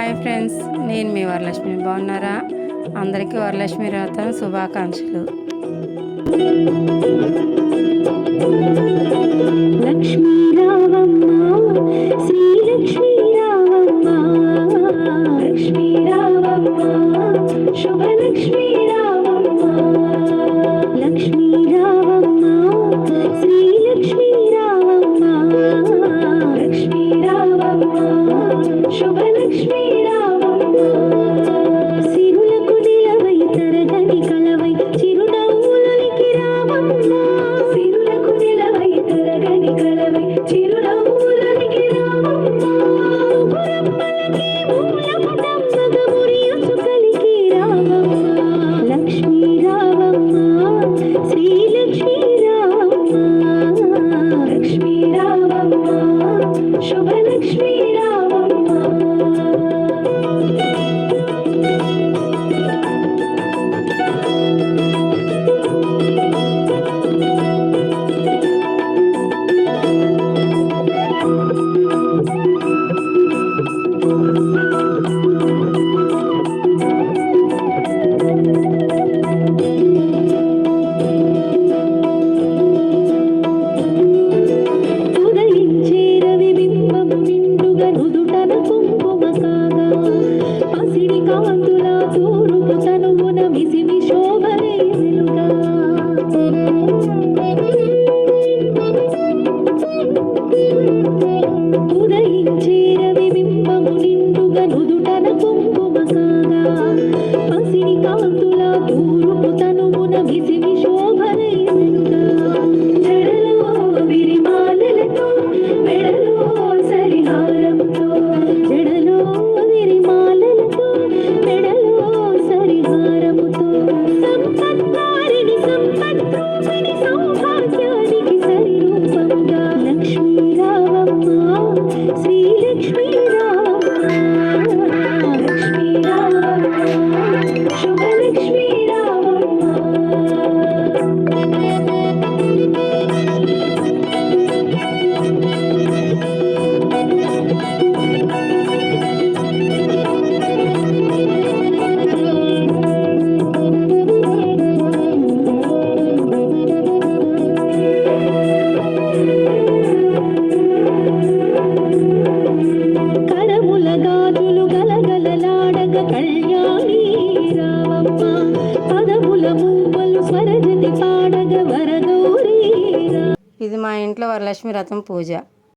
Hi friends, నేను మీ వరలక్ష్మి. బాగున్నారా? అందరికీ వరలక్ష్మి వ్రతం శుభాకాంక్షలు. లక్ష్మీ రావమ్మ, శ్రీలక్ష్మీ రావమ్మ, లక్ష్మీ రావమ్మ, శుభలక్ష్మీ రావమ్మ, లక్ష్మీ రావమ్మ, శ్రీలక్ష్మీ రావమ్మ, లక్ష్మీ రావమ్మ, శుభలక్ష్మీ రావమ్మ. సిరులకు నిలవై తరగని కలవై చిరునవ్వులకి రావమ్మ, సిరులకు నిలవై తరగని కలవై చిరునవ్వులకి రావమ్మ. మురమ్మలకి మూలముటమ్మగ మురియసు కలికి రావమ్మ, లక్ష్మీ రావమ్మ, శ్రీలక్ష్మీ రావమ్మ, లక్ష్మీ రావమ్మ, శుభలక్ష్మీ రావమ్మ. ఉదయించే రవి బింబము నిండుగా నుదుటన కుంకుమ కాగా, పసిడి కాంతుల తూరుపు తనువున మిసిమి శోభనే వెలుగా. ఉదయించే రవి బింబము నిండుగా నుదుటన కుంకుమ కాగా, పసిడి కాంతుల తూరుపు తనువున మిసిమి శోభనే వెలుగా. జడలో విరిమాలలతో మెడలో సరిహారంతో, జడలో విరిమాలలతో మెడలో సరిహారముతో, సంపద్వారిణి సంపద్రూపిణి సౌభాగ్యానికి సరిరూపంగా లక్ష్మీ రావమ్మ, శ్రీలక్ష్మీ రావమ్మ, లక్ష్మీ రావమ్మ, శుభలక్ష్మీ రావమ్మ. కరముల గాజులు గలగలలాడగ కళ్యాణి రావమ్మ, పదముల మూవలు స్వరజతి పాడగ వరగౌరీ రా. ఇది మా ఇంట్లో వరలక్ష్మి వ్రతం పూజ.